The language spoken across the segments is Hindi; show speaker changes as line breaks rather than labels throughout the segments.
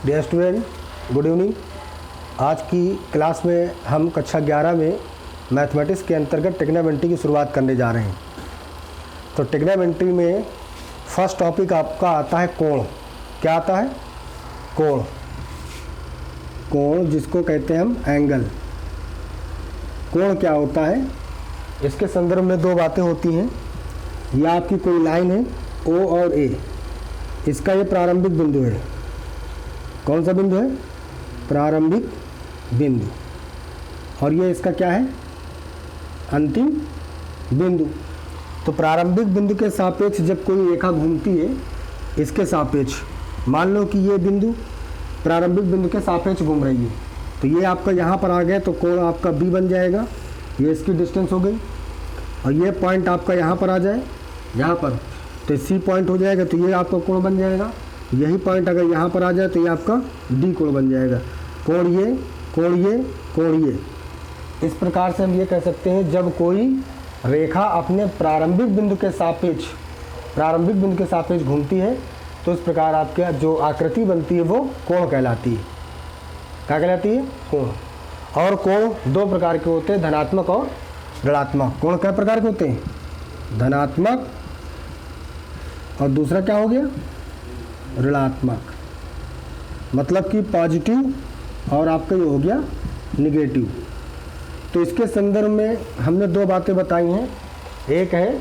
Dear student, good evening. आज की क्लास में हम कक्षा 11 में मैथमेटिक्स के अंतर्गत ट्रिग्नोमेट्री की शुरुआत करने जा रहे हैं। तो ट्रिग्नोमेट्री में फर्स्ट टॉपिक आपका आता है कोण। क्या आता है? कोण। कोण जिसको कहते हैं हम एंगल। कोण क्या होता है? इसके संदर्भ में दो बातें होती हैं। यह आपकी कोई लाइन है O और A, इसका ये प्रारंभिक बिंदु है। कौन सा बिंदु है? प्रारंभिक बिंदु। और ये इसका क्या है? अंतिम बिंदु। तो प्रारंभिक बिंदु के सापेक्ष जब कोई रेखा घूमती है, इसके सापेक्ष, मान लो कि ये बिंदु प्रारंभिक बिंदु के सापेक्ष घूम रही है, तो ये आपका यहाँ पर आ गया तो कोण आपका B बन जाएगा। ये इसकी डिस्टेंस हो गई। और ये पॉइंट आपका यहाँ पर आ जाए, यहाँ पर, तो C पॉइंट हो जाएगा, तो ये आपका कोण बन जाएगा। यही पॉइंट अगर यहाँ पर आ जाए तो ये आपका D कोण बन जाएगा। कोण ये, कोण ये, कोण ये। इस प्रकार से हम ये कह सकते हैं जब कोई रेखा अपने प्रारंभिक बिंदु के सापेक्ष घूमती है तो इस प्रकार आपके जो आकृति बनती है वो कोण कहलाती है। क्या कहलाती है? कोण। और कोण दो प्रकार के होते हैं, धनात्मक और ऋणात्मक। कोण कई प्रकार के होते हैं? धनात्मक, और दूसरा क्या हो गया? ऋणात्मक। मतलब कि पॉजिटिव और आपका ये हो गया निगेटिव। तो इसके संदर्भ में हमने दो बातें बताई हैं। एक है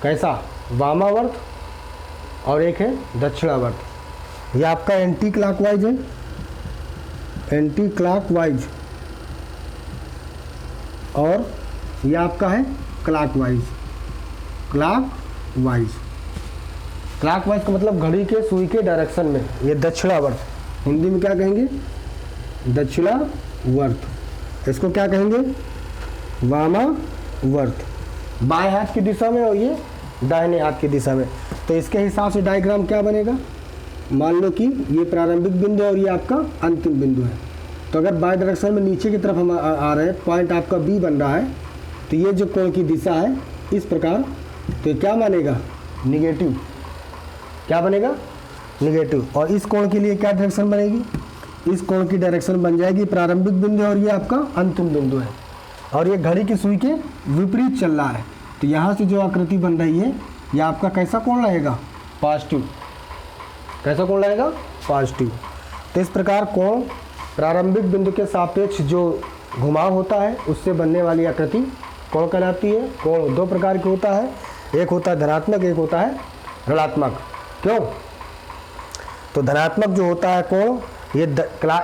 कैसा? वामावर्त, और एक है दक्षिणावर्त। ये आपका एंटी क्लॉकवाइज है, एंटी क्लॉकवाइज, और ये आपका है क्लॉकवाइज। क्लॉकवाइज, क्लॉकवाइज का मतलब घड़ी के सुई के डायरेक्शन में। ये दक्षिणावर्त, हिंदी में क्या कहेंगे? दक्षिणावर्त। इसको क्या कहेंगे? वामावर्त। बाएं हाथ की दिशा में और ये दाहिने हाथ की दिशा में। तो इसके हिसाब से डायग्राम क्या बनेगा? मान लो कि ये प्रारंभिक बिंदु है और ये आपका अंतिम बिंदु है। तो अगर बाय डायरेक्शन में नीचे की तरफ हम आ रहे हैं, पॉइंट आपका B बन रहा है, तो ये जो कोण की दिशा है इस प्रकार, तो ये क्या मानेगा? निगेटिव। क्या बनेगा? निगेटिव। और इस कोण के लिए क्या डायरेक्शन बनेगी? इस कोण की डायरेक्शन बन जाएगी प्रारंभिक बिंदु और ये आपका अंतिम बिंदु है, और ये घड़ी की सुई के विपरीत चल रहा है। तो यहाँ से जो आकृति बन रही है ये आपका कैसा कोण रहेगा? पॉजिटिव। कैसा कोण रहेगा? पॉजिटिव। तो इस प्रकार कोण प्रारंभिक बिंदु के सापेक्ष जो घुमाव होता है उससे बनने वाली आकृति कोण कहलाती है। कोण दो प्रकार की होता है, एक होता है धनात्मक, एक होता है ऋणात्मक। क्यों? तो धनात्मक जो होता है कोण, ये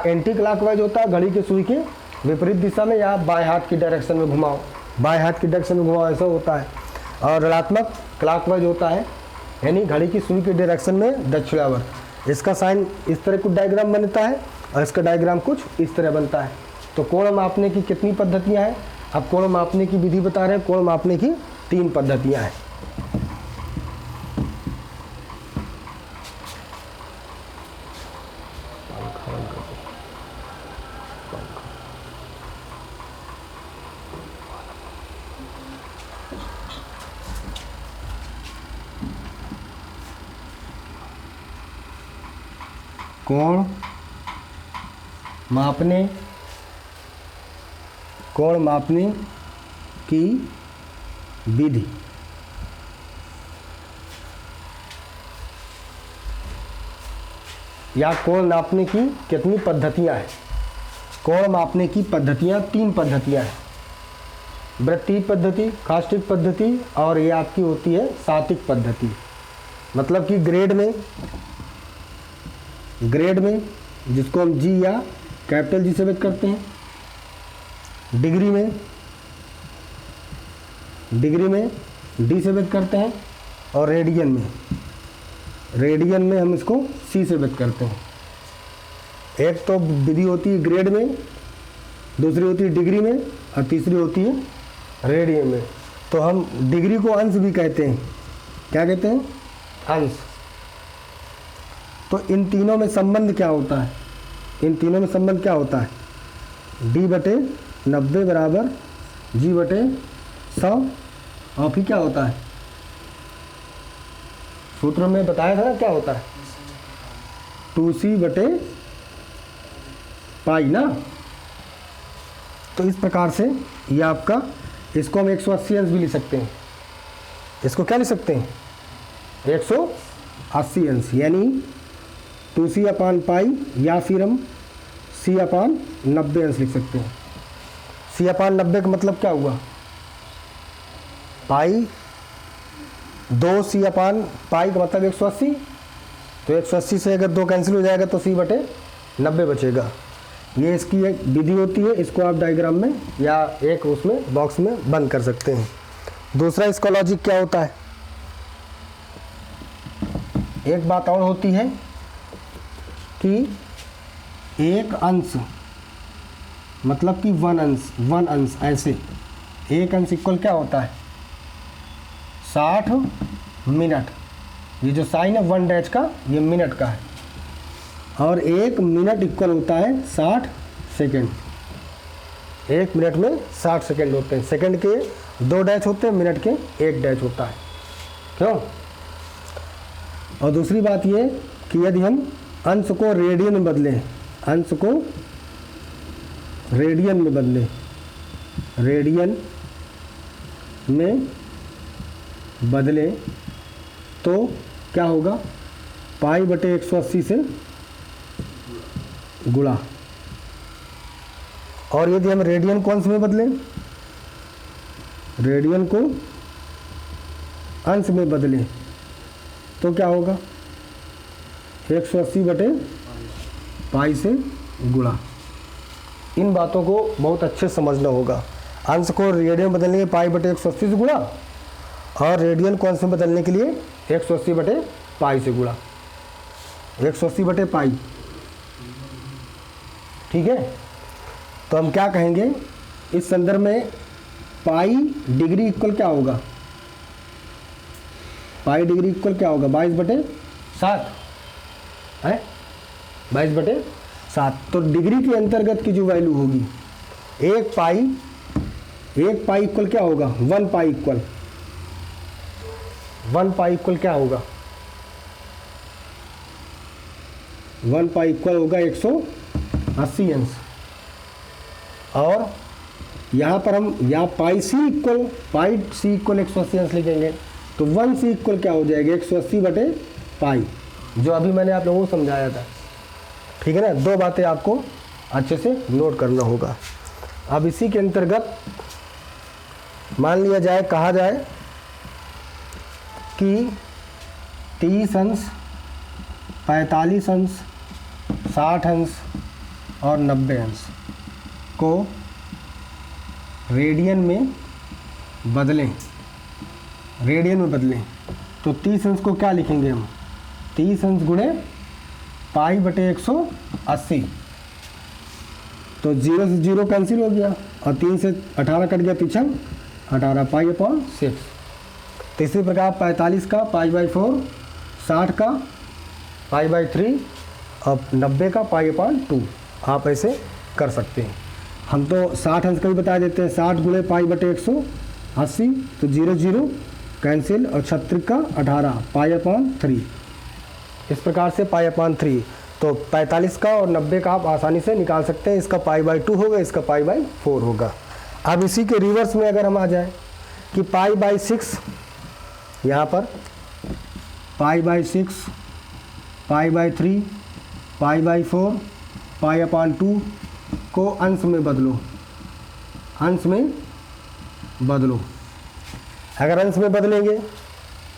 एंटी क्लॉकवाइज होता है, घड़ी की सुई के विपरीत दिशा में या बाएं हाथ की डायरेक्शन में घुमाओ, बाएं हाथ की डायरेक्शन में घुमाओ, ऐसा होता है। और ऋणात्मक क्लॉकवाइज होता है, यानी घड़ी की सुई के डायरेक्शन में दक्षिणावर्त। इसका साइन इस तरह कुछ डायग्राम बनता है और इसका डायग्राम कुछ इस तरह बनता है। तो कोण मापने की कितनी पद्धतियाँ हैं? अब कोण मापने की विधि बता रहे हैं। कोण मापने की 3 पद्धतियाँ हैं। कोण मापने की विधि। या कोण नापने की कितनी पद्धतियां हैं? कोण मापने की पद्धतियां 3 पद्धतियां हैं। वृत्तीय पद्धति, कास्टिक पद्धति, और ये आपकी होती है सातिक पद्धति। मतलब कि ग्रेड में जिसको हम G या कैपिटल G से व्यक्त करते हैं, डिग्री में D से व्यक्त करते हैं, और रेडियन में हम इसको C से व्यक्त करते हैं। एक तो विधि होती है ग्रेड में, दूसरी होती है डिग्री में, और तीसरी होती है रेडियन में। तो हम डिग्री को अंश भी कहते हैं। क्या कहते हैं? अंश। तो इन तीनों में संबंध क्या होता है? D/90 बराबर G/100। और फिर क्या होता है? सूत्र में बताया था ना क्या होता है। 2c बटे पाई ना। तो इस प्रकार से ये आपका, इसको हम 180 अंश भी लिख सकते हैं। इसको क्या लिख सकते हैं? 180 अंश, यानी 2c अपान पाई, या फिर हम c अपान 90 अंश लिख सकते हैं। c अपान 90 का मतलब क्या हुआ? पाई 2c अपान पाई का मतलब 180। तो 180 से अगर 2 कैंसिल हो जाएगा तो c बटे 90 बचेगा। ये इसकी एक विधि होती है, इसको आप डायग्राम में या एक उसमें बॉक्स में बंद कर सकते हैं। दूसरा इसका लॉजिक क्या होता है? एक बात और होती है कि एक अंश मतलब कि वन अंश ऐसे, एक अंश इक्वल क्या होता है? 60 मिनट। ये जो साइन है 1 डैश का, ये मिनट का है। और 1 मिनट इक्वल होता है 60 सेकेंड। 1 मिनट में 60 सेकेंड होते हैं। सेकेंड के 2 डैश होते हैं, मिनट के 1 डैश होता है। क्यों? और दूसरी बात ये कि यदि हम अंश को रेडियन में बदलें, अंश को रेडियन में बदलें, रेडियन में बदलें तो क्या होगा? पाई बटे 180 से गुणा। और यदि हम रेडियन को अंश में बदलें, रेडियन को अंश में बदलें तो क्या होगा? 180 बटे पाई से गुणा। इन बातों को बहुत अच्छे से समझना होगा। अंश को रेडियन बदलने के पाई बटे 180 से गुणा, और रेडियन को अंश में बदलने के लिए 180 बटे पाई से गुणा। 180 बटे पाई, ठीक है। तो हम क्या कहेंगे इस संदर्भ में? पाई डिग्री इक्वल क्या होगा? पाई डिग्री इक्वल क्या होगा? 22 बटे 7 है, 22 बटे 7। तो डिग्री के अंतर्गत की जो वैल्यू होगी, एक पाई इक्वल क्या होगा? 1 पाई इक्वल, 1 पाई इक्वल क्या होगा? 1 पाई इक्वल होगा 180 अंश। और यहाँ पर हम यहाँ पाई सी इक्वल 180 अंश लिखेंगे। तो 1c इक्वल क्या हो जाएगा? 180 बटे पाई, जो अभी मैंने आप लोगों को समझाया था। ठीक है ना? 2 बातें आपको अच्छे से नोट करना होगा। अब इसी के अंतर्गत मान लिया जाए, कहा जाए कि 30 अंश, 45 अंश, 60 अंश और 90 अंश को रेडियन में बदलें, रेडियन में बदलें। तो 30 अंश को क्या लिखेंगे हम? 30 अंश गुणे पाई बटे 180। तो 0 से 0 कैंसिल हो गया, और 3 से 18 कट गया पीछे, 18 पाई अपॉन 6। तो इसी प्रकार 45 का पाई बाई 4, 60 का पाई बाई 3 और 90 का पाई अपॉन 2। आप ऐसे कर सकते हैं। हम तो 60 अंश का भी बता देते हैं। 60 गुणे पाई बटे 180, तो 0 0 कैंसिल, और 36 का 18 पाई अपॉन 3। इस प्रकार से पाई अपॉन 3। तो 45 का और 90 का आप आसानी से निकाल सकते हैं। इसका पाई बाई 2 होगा, इसका पाई बाई 4 होगा। अब इसी के रिवर्स में अगर हम आ जाए कि पाई बाई 6, यहाँ पर pi by 6, pi by 3, pi by 4, pi upon 2 को अंश में बदलो, अंश में बदलो। अगर अंश में बदलेंगे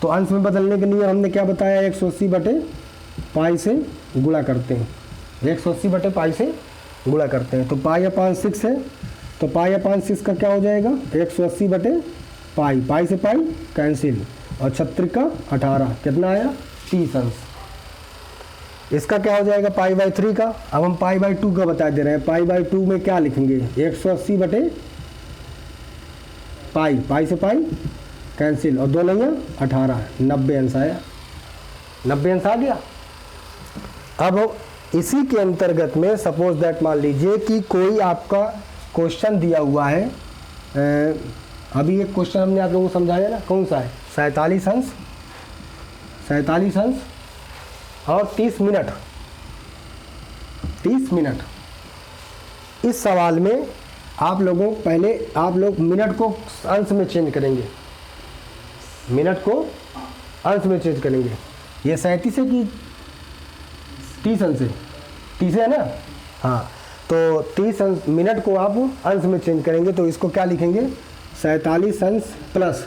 तो अंश में बदलने के लिए हमने क्या बताया? 180 बटे पाई से गुणा करते हैं। 180 बटे पाई से गुणा करते हैं। तो पाई अपॉन 6 है, तो पाई अपॉन 6 का क्या हो जाएगा? 180 बटे पाई, पाई से पाई कैंसिल, और 36 का 18 कितना आया? 30 अंश। इसका क्या हो जाएगा? पाई बाई 3 का। अब हम पाई बाई 2 का बता दे रहे हैं। पाई बाई 2 में क्या लिखेंगे? 180 बटे पाई, पाई से पाई कैंसिल, और 2 नहीं 18, 90 अंश आया। 90 अंश आ गया। अब इसी के अंतर्गत में सपोज दैट मान लीजिए कि कोई आपका क्वेश्चन दिया हुआ है। अभी एक क्वेश्चन हमने आप लोगों को समझाया ना, कौन सा है? 47 अंश और 30 मिनट 30 मिनट। इस सवाल में आप लोगों पहले आप लोग मिनट को अंश में चेंज करेंगे, मिनट को अंश में चेंज करेंगे। ये 37 है कि 30 अंश है? 30 है ना? हाँ, तो 30 अंश मिनट को आप अंश में चेंज करेंगे तो इसको क्या लिखेंगे? 47 अंश प्लस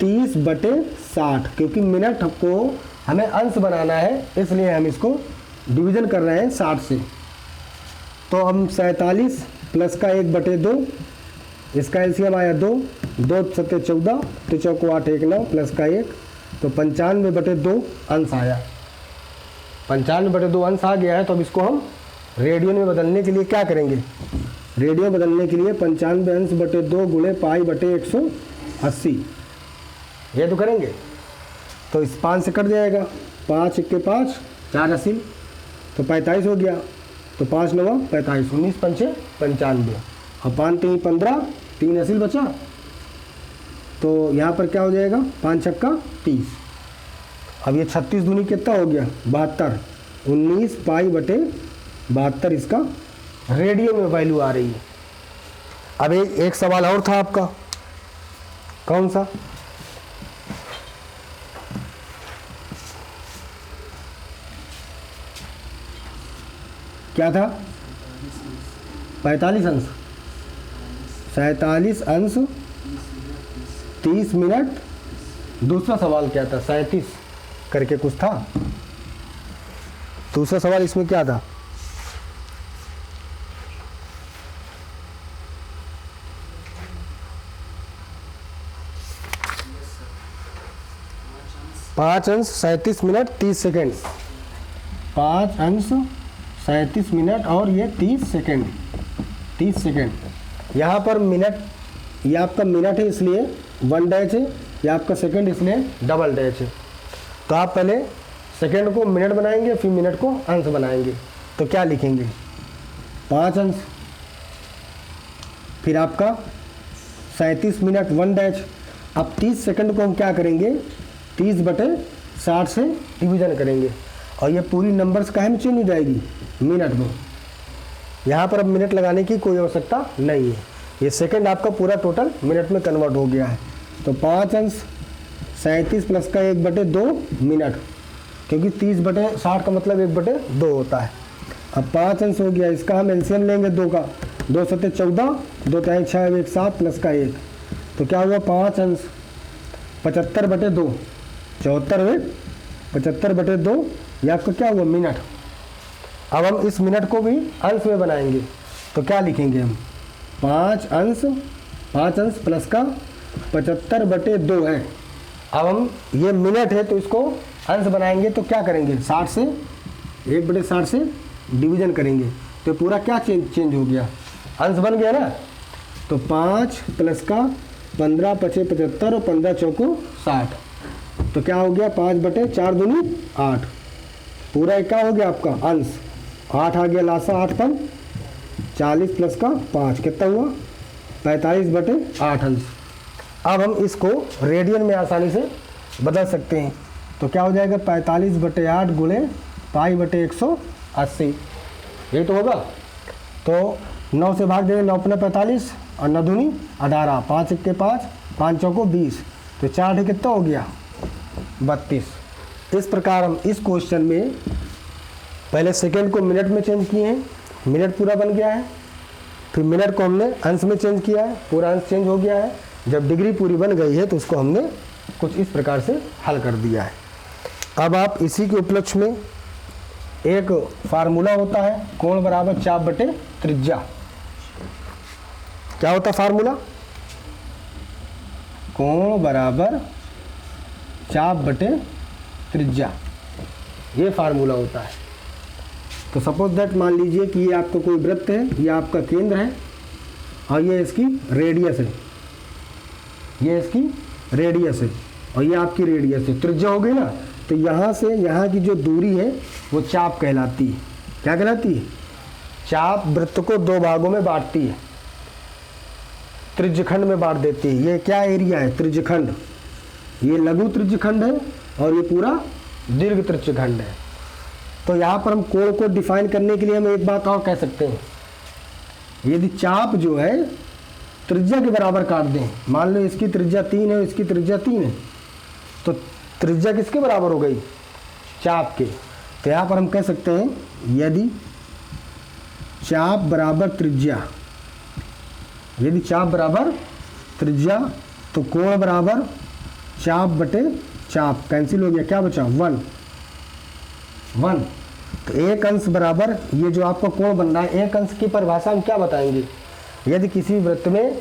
30/60, क्योंकि मिनट को हमें अंश बनाना है इसलिए हम इसको डिवीज़न कर रहे हैं 60 से। तो हम 47 प्लस का 1/2, इसका एलसीएम आया 2, 2 सत्ते 14, तो चौको 8 1 9 प्लस का 1, तो 95/2 अंश आया। 95/2 अंश आ गया है। तो अब इसको हम रेडियन में बदलने के लिए क्या करेंगे? रेडियन बदलने के लिए 95 अंश/2 गुणे पाई/180, ये तो करेंगे। तो इस 5 से कट जाएगा, 5 1 5, 4 असील, तो 45 हो गया। तो 5 9 45, 19 पंचे 95, और 5 3 15, 3 असील बचा। तो यहाँ पर क्या हो जाएगा? 5 छक्का 30। अब ये 36 दूनी कितना हो गया? 72, 19 पाई/72 इसका रेडियन में वैल्यू आ रही है। अब एक सवाल और था आपका, कौन सा? क्या था? 45 अंश, 47 अंश 30 मिनट। दूसरा सवाल क्या था? 37 करके कुछ था। दूसरा सवाल इसमें क्या था? पाँच अंश 37 मिनट 30 सेकेंड, 5 अंश 37 मिनट और ये 30 सेकेंड, 30 सेकेंड। यहाँ पर मिनट, ये आपका मिनट है इसलिए 1 डैश है, ये आपका सेकेंड इसलिए डबल डैश है। तो आप पहले सेकेंड को मिनट बनाएंगे फिर मिनट को अंश बनाएंगे। तो क्या लिखेंगे? 5 अंश, फिर आपका 37 मिनट 1 डैश। अब 30 सेकंड को हम क्या करेंगे? 30/60 से डिवीज़न करेंगे और ये पूरी नंबर्स काहे में चेंज हो जाएगी? मिनट में। यहाँ पर अब मिनट लगाने की कोई आवश्यकता नहीं है, ये सेकंड आपका पूरा टोटल मिनट में कन्वर्ट हो गया है। तो 5 अंश 37 प्लस का 1/2 मिनट, क्योंकि 30/60 का मतलब 1/2 होता है। अब 5 अंश हो गया, इसका हम एलसीएम लेंगे 2 का, 2 सत्ते 14, 2 3 6 1 7 प्लस का 1, तो क्या हुआ? 5 अंश 75/2, 74 75/2, ये आपका क्या हुआ? मिनट। अब हम इस मिनट को भी अंश में बनाएंगे तो क्या लिखेंगे हम? 5 अंश प्लस का 75/2 है। अब हम ये मिनट है तो इसको अंश बनाएंगे तो क्या करेंगे? 60 से 1/60 से डिवीज़न करेंगे तो पूरा क्या चेंज हो गया? अंश बन गया ना। तो 5 प्लस का 15 5 75 और 15 चौको 60, तो क्या हो गया? 5/4 दूनी 8, पूरा क्या हो गया आपका? अंश। 8 आ गया लासा, 8 पर 40 प्लस का 5 कितना हुआ? 45/8 अंश। अब हम इसको रेडियन में आसानी से बदल सकते हैं तो क्या हो जाएगा? 45/8 गुणे पाई/180, ये तो होगा। तो 9 से भाग देंगे, 9 × 45 और 9 दूनी 18, 5 1 5, 5 चौको 20, तो 4 कितना हो गया? 32। इस प्रकार हम इस क्वेश्चन में पहले सेकेंड को मिनट में चेंज किए हैं, मिनट पूरा बन गया है। फिर मिनट को हमने अंश में चेंज किया है, पूरा अंश चेंज हो गया है। जब डिग्री पूरी बन गई है तो उसको हमने कुछ इस प्रकार से हल कर दिया है। अब आप इसी के उपलक्ष्य में एक फार्मूला होता है, कोण बराबर चाप बटे त्रिज्या। क्या होता है फार्मूला? कोण बराबर चाप बटे त्रिज्या, ये फार्मूला होता है। तो सपोज दैट मान लीजिए कि ये आपका कोई वृत्त है, ये आपका केंद्र है और ये इसकी रेडियस है, ये इसकी रेडियस है और ये आपकी रेडियस है, त्रिज्या हो गई ना। तो यहाँ से यहाँ की जो दूरी है वो चाप कहलाती है। क्या कहलाती है? चाप वृत्त को 2 भागों में बांटती है, त्रिज्यखंड में बांट देती है। ये क्या एरिया है? त्रिज्यखंड। ये लघु त्रिज्यखंड है और ये पूरा दीर्घ त्रिज्यखंड है। तो यहाँ पर हम कोण को डिफाइन करने के लिए हम एक बात और कह सकते हैं, यदि चाप जो है त्रिज्या के बराबर काट दें, मान लो इसकी त्रिज्या 3 है, इसकी त्रिज्या 3 है, तो त्रिज्या किसके बराबर हो गई? चाप के। तो यहाँ पर हम कह सकते हैं यदि चाप बराबर त्रिज्या, यदि चाप बराबर त्रिज्या तो कोण बराबर चाप बटे चाप, कैंसिल हो गया, क्या बचा? 1 1। तो एक अंश बराबर ये जो आपका कोण बन रहा है, एक अंश की परिभाषा हम क्या बताएंगे? यदि किसी वृत्त में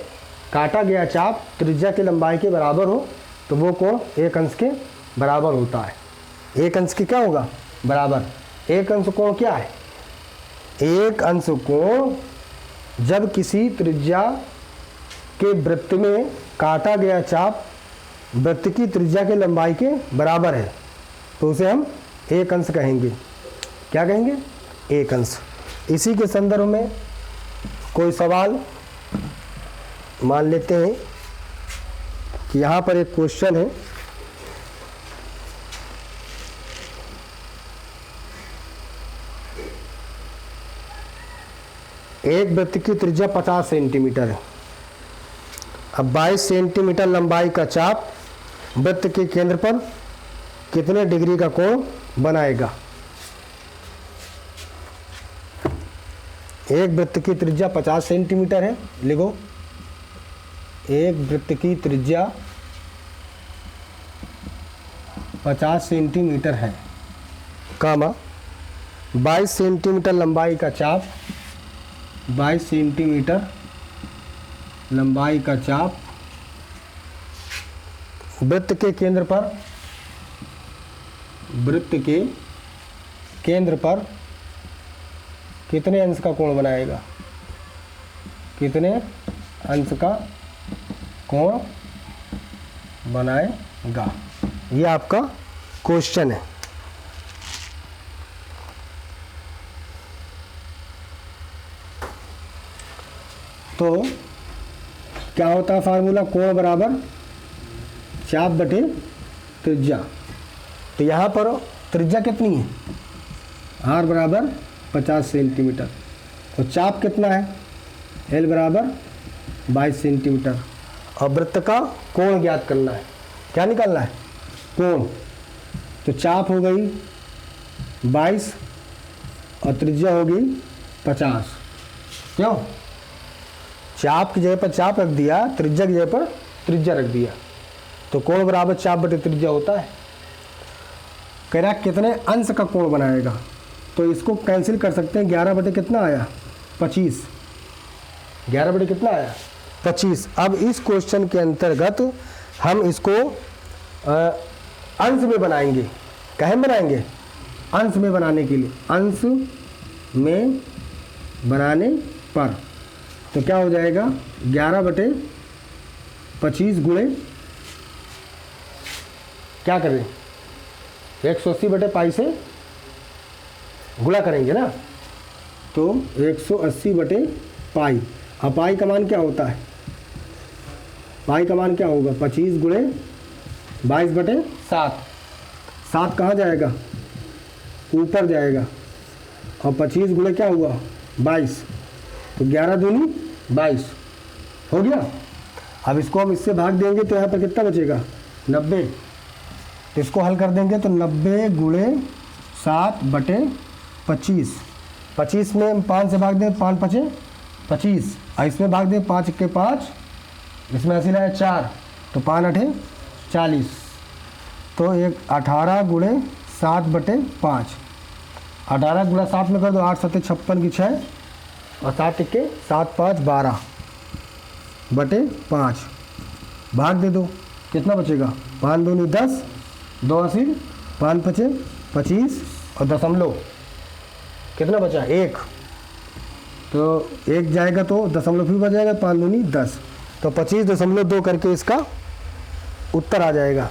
काटा गया चाप त्रिज्या की लंबाई के बराबर हो तो वो कोण एक अंश के बराबर होता है। एक अंश के क्या होगा? बराबर। एक अंश कोण क्या है? एक अंश कोण जब किसी त्रिज्या के वृत्त में काटा गया चाप वृत्त की त्रिज्या के लंबाई के बराबर है तो उसे हम एक अंश कहेंगे। क्या कहेंगे? एक अंश। इसी के संदर्भ में कोई सवाल मान लेते हैं कि यहाँ पर एक क्वेश्चन है, एक वृत्त की त्रिज्या 50 सेंटीमीटर है। अब 22 सेंटीमीटर लंबाई का चाप वृत्त के केंद्र पर कितने डिग्री का कोण बनाएगा? एक वृत्त की त्रिज्या 50 सेंटीमीटर है, लिखो एक वृत्त की त्रिज्या 50 सेंटीमीटर है, कामा 22 सेंटीमीटर लंबाई का चाप, 22 सेंटीमीटर लंबाई का चाप वृत्त के केंद्र पर, वृत्त के केंद्र पर कितने अंश का कोण बनाएगा? कितने अंश का कोण बनाएगा? ये आपका क्वेश्चन है। तो क्या होता है फार्मूला? कोण बराबर चाप बटे त्रिज्या। तो यहाँ पर त्रिज्या कितनी है? आर बराबर 50 सेंटीमीटर। तो चाप कितना है? एल बराबर 22 सेंटीमीटर। और वृत्त का कोण ज्ञात करना है। क्या निकालना है? कोण। तो चाप हो गई 22 और त्रिज्या हो गई 50। क्यों? चाप की जगह पर चाप रख दिया, त्रिज्या की जगह पर त्रिज्या रख दिया, तो कोण बराबर चाप बटे त्रिज्या होता है। कह रहा कितने अंश का कोण बनाएगा, तो इसको कैंसिल कर सकते हैं। 11 बटे कितना आया? 25। 11 बटे कितना आया? 25। अब इस क्वेश्चन के अंतर्गत हम इसको अंश में बनाएंगे। कहें बनाएंगे? अंश में बनाने के लिए, अंश में बनाने पर तो क्या हो जाएगा? 11 बटे 25 गुणे क्या करें? 180 बटे पाई से गुणा करेंगे ना, तो 180 बटे पाई। अब पाई का मान क्या होता है? पाई का मान क्या होगा? 25 गुणे 22 बटे 7। 7 कहाँ जाएगा? ऊपर जाएगा। और 25 गुणे क्या हुआ? 22। तो 11 दूनी 22 हो गया। अब इसको हम इससे भाग देंगे तो यहाँ पर कितना बचेगा? 90। इसको हल कर देंगे तो 90 गुणे 7 बटे 25। 25 में हम 5 से भाग दें, 5 पचे 25, और इसमें भाग दें 5 के 5, इसमें ऐसे लाए 4, तो 5 8 40। तो एक 18 गुणे 7 बटे 5। 18 गुणा 7 में कर दो, 8 7 56 की 6, और 7 के 7 5 12 बटे 5। भाग दे दो, कितना बचेगा? 5 दूनी 10, 2 80, 5 पचे 25, और दशमलव कितना बचा? 1। तो 1 जाएगा तो दशमलव फिर बच जाएगा, 5 दूनी 10, तो 25.2 करके इसका उत्तर आ जाएगा।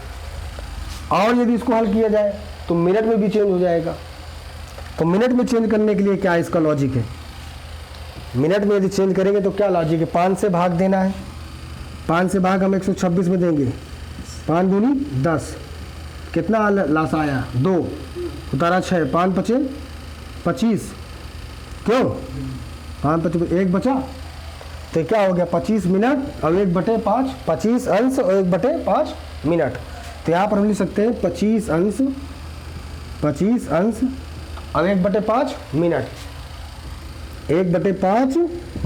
और यदि इसको हल किया जाए तो मिनट में भी चेंज हो जाएगा। तो मिनट में चेंज करने के लिए क्या इसका लॉजिक है? मिनट में यदि चेंज करेंगे तो क्या लॉजिक है? 5 से भाग देना है। 5 से भाग हम 126 में देंगे, 5 दूनी 10, कितना लासा आया? 2, उतारा 6, 5 पचे 25, क्यों 5 पचे 1 बचा, तो क्या हो गया 25 मिनट और 1/5, 25 अंश और 1/5 मिनट। तो यहाँ पर हम लिख सकते हैं 25 अंश और 1/5 मिनट, 1/5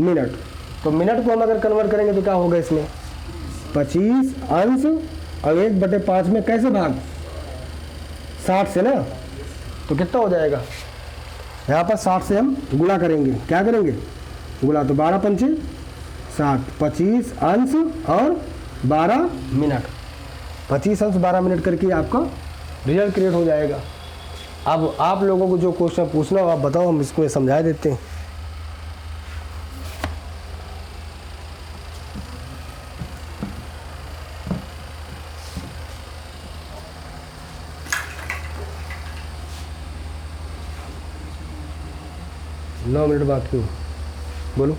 मिनट। तो मिनट को हम अगर कन्वर्ट करेंगे तो क्या होगा इसमें 25 अंश और 1/5 में कैसे भाग 60 से ना, तो कितना हो जाएगा यहाँ पर 60 से हम गुणा करेंगे, क्या करेंगे गुणा, तो 12 पंचे 60, 25 अंश और 12 मिनट, 25 अंश 12 मिनट करके आपका रिजल्ट क्रिएट हो जाएगा। अब आप लोगों को जो क्वेश्चन पूछना हो आप बताओ, हम इसको समझा देते हैं। नौ मिनट बाकी हो, बोलो।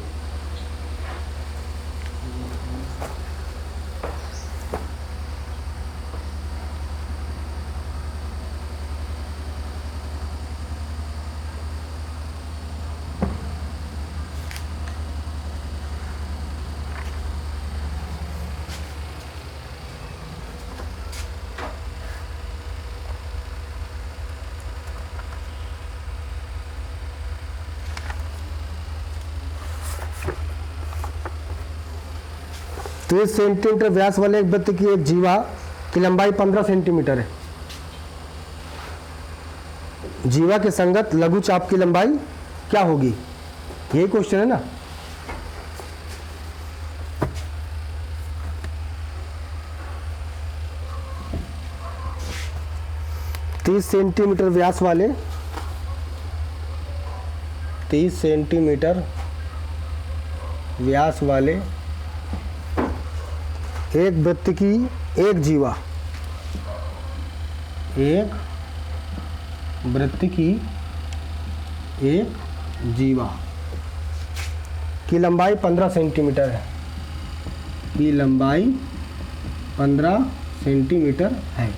तो 30 सेंटीमीटर व्यास वाले एक वृत्त की एक जीवा की लंबाई 15 सेंटीमीटर है। जीवा के संगत लघु चाप की लंबाई क्या होगी, यही क्वेश्चन है ना। तीस सेंटीमीटर व्यास वाले 30 सेंटीमीटर व्यास वाले एक वृत्त की एक जीवा, एक वृत्त की एक जीवा की लंबाई 15 सेंटीमीटर है, की लंबाई 15 सेंटीमीटर है।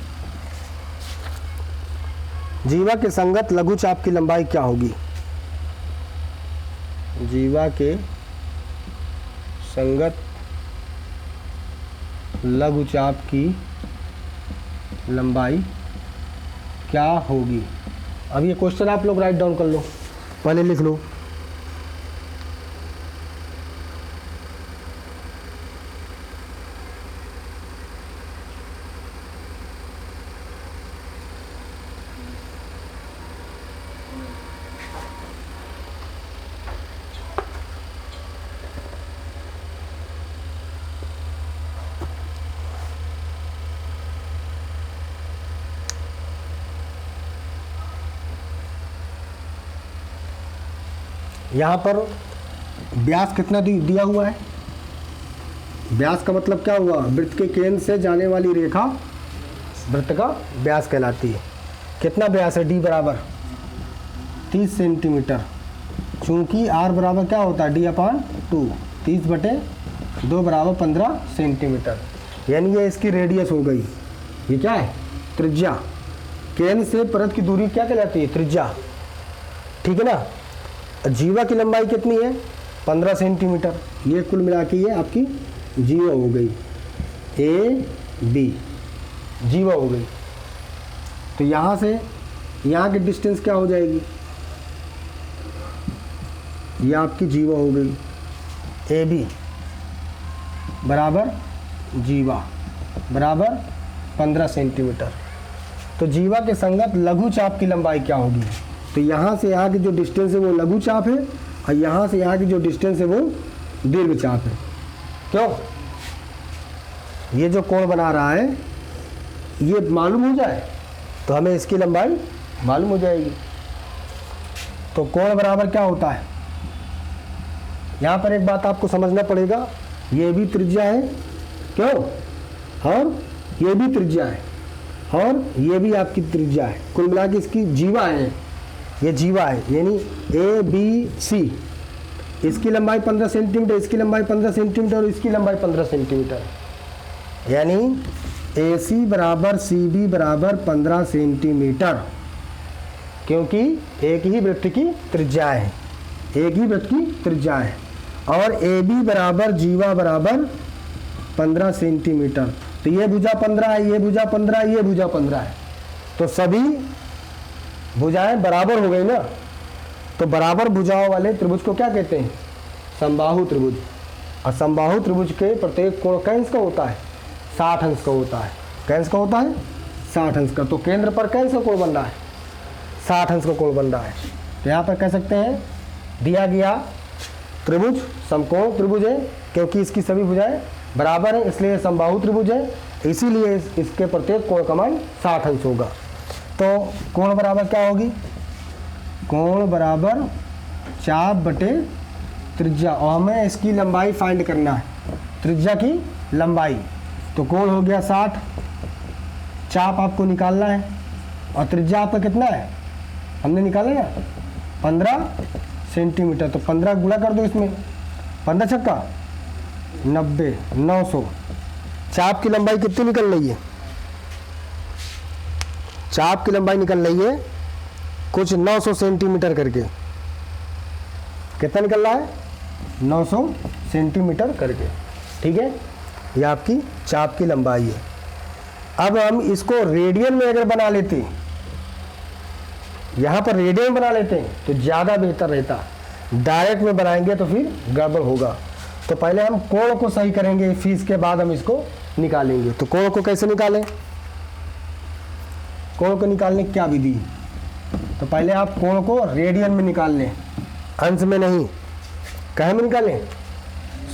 जीवा के संगत लघु चाप की लंबाई क्या होगी, जीवा के संगत लघु चाप की लंबाई क्या होगी। अब ये क्वेश्चन आप लोग राइट डाउन कर लो, पहले लिख लो। यहाँ पर व्यास कितना दिया हुआ है, व्यास का मतलब क्या हुआ, वृत्त के केंद्र से जाने वाली रेखा वृत्त का व्यास कहलाती है। कितना व्यास है, डी बराबर 30 सेंटीमीटर, चूंकि आर बराबर क्या होता है d/2, 30/2 बराबर 15 सेंटीमीटर, यानी ये इसकी रेडियस हो गई। ये क्या है, त्रिज्या। केंद्र से परत की दूरी क्या कहलाती है, त्रिज्या, ठीक है ना। जीवा की लंबाई कितनी है 15 सेंटीमीटर, ये कुल मिला के ये आपकी जीवा हो गई, ए बी जीवा हो गई। तो यहाँ से यहाँ की डिस्टेंस क्या हो जाएगी, ये आपकी जीवा हो गई, ए बी बराबर जीवा बराबर 15 सेंटीमीटर। तो जीवा के संगत लघु चाप की लंबाई क्या होगी, तो यहाँ से यहाँ की जो डिस्टेंस है वो लघु चाप है और यहाँ से यहाँ की जो डिस्टेंस है वो दीर्घ चाप है। क्यों, ये जो कोण बना रहा है ये मालूम हो जाए तो हमें इसकी लंबाई मालूम हो जाएगी। तो कोण बराबर क्या होता है, यहाँ पर एक बात आपको समझना पड़ेगा, ये भी त्रिज्या है, क्यों, और ये भी त्रिज्या है और ये भी आपकी त्रिज्या है, कुल मिला के इसकी जीवा है, ये जीवा है, यानी ए बी सी, इसकी लंबाई 15 सेंटीमीटर, इसकी लंबाई 15 सेंटीमीटर और इसकी लंबाई 15 सेंटीमीटर, यानी ए सी बराबर सी बी बराबर 15 सेंटीमीटर। क्योंकि एक ही वृत्त की त्रिज्या है, एक ही वृत्त की त्रिज्या है। और ए बी बराबर जीवा बराबर 15 सेंटीमीटर। तो ये भुजा 15 है, ये भुजा 15 है, ये भुजा 15 है, तो सभी भुजाएं बराबर हो गई ना। तो बराबर भुजाओं वाले त्रिभुज को क्या कहते हैं? समबाहु त्रिभुज। और समबाहु त्रिभुज के प्रत्येक कोण कै अंश का होता है? 60 अंश का होता है। कै अंश का होता है? 60 अंश का। तो केंद्र पर कै अंश का कोण बन रहा है? 60 अंश का कोण बन रहा है। तो यहाँ पर कह सकते हैं दिया गया त्रिभुज समकोण त्रिभुज है, क्योंकि इसकी सभी भुजाएं बराबर है, इसलिए समबाहु त्रिभुज है, इसीलिए इसके प्रत्येक कोण का मान 60 अंश होगा। तो कोण बराबर क्या होगी? कोण बराबर चाप बटे त्रिज्या, और हमें इसकी लंबाई फाइंड करना है, त्रिज्या की लंबाई। तो कोण हो गया 60, चाप आपको निकालना है, और त्रिज्या आपका कितना है हमने निकाला ना 15 सेंटीमीटर। तो 15 गुणा कर दो इसमें, 15 छक्का 90, 900। चाप की लंबाई कितनी निकल रही है? चाप की लंबाई निकल रही है कुछ 900 सेंटीमीटर करके। कितना निकल रहा है? 900 सेंटीमीटर करके। ठीक है, ये आपकी चाप की लंबाई है। अब हम इसको रेडियन में अगर बना लेते, यहाँ पर रेडियन बना लेते हैं तो ज़्यादा बेहतर रहता। डायरेक्ट में बनाएंगे तो फिर गड़बड़ होगा। तो पहले हम कोण को सही करेंगे, फिर इसके बाद हम इसको निकालेंगे। तो कोण को कैसे निकालें? कोण को निकालने की क्या विधि? तो पहले आप कोण को रेडियन में निकाल लें, अंश में नहीं। कहे में निकालें?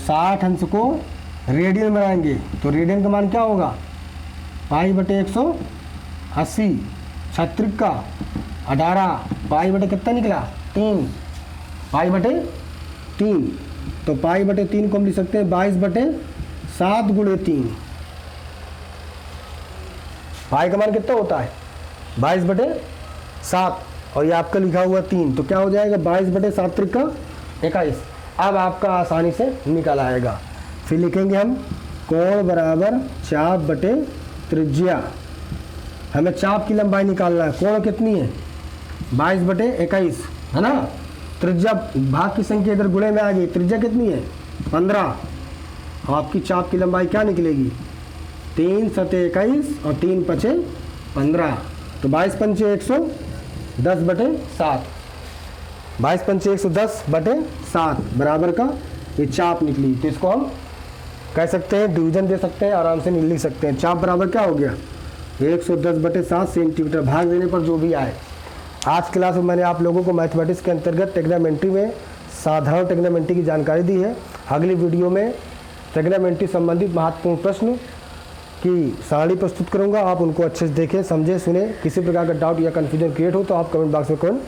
60 अंश को रेडियन बनाएंगे तो रेडियन का मान क्या होगा? पाई बटे 180, 36 का 18, पाई बटे कितना निकला? 3, पाई बटे 3। तो पाई बटे 3 को हम लिख सकते हैं 22 बटे 7 गुणे 3। पाई का मान कितना होता है? 22 बटे 7, और ये आपका लिखा हुआ 3, तो क्या हो जाएगा? 22 बटे 7 त्रिक का 21। अब आपका आसानी से निकल आएगा। फिर लिखेंगे हम कोण बराबर चाप बटे त्रिज्या। हमें चाप की लंबाई निकालना है। कोण कितनी है? 22 बटे 21 है ना। त्रिज्या भाग की संख्या इधर गुणे में आ गई, त्रिज्या कितनी है? 15। आपकी चाप की लंबाई क्या निकलेगी? 3 सते 21 और 3 पचे 15। तो 22 पंचे 110 बटे 7, 22 पंचे 110 बटे 7 बराबर का ये चाप निकली। तो इसको हम कह सकते हैं डिवीजन दे सकते हैं, आराम से लिख सकते हैं। चाप बराबर क्या हो गया? 110 बटे 7 सेंटीमीटर। भाग देने पर जो भी आए। आज क्लास में मैंने आप लोगों को मैथमेटिक्स के अंतर्गत ट्रिग्नोमेट्री में साधारण ट्रिग्नोमेट्री की जानकारी दी है। अगली वीडियो में ट्रिग्नोमेट्री संबंधित महत्वपूर्ण प्रश्न की सारणी प्रस्तुत करूंगा। आप उनको अच्छे से देखें, समझें, सुने। किसी प्रकार का डाउट या कन्फ्यूजन क्रिएट हो तो आप कमेंट बॉक्स में कमेंट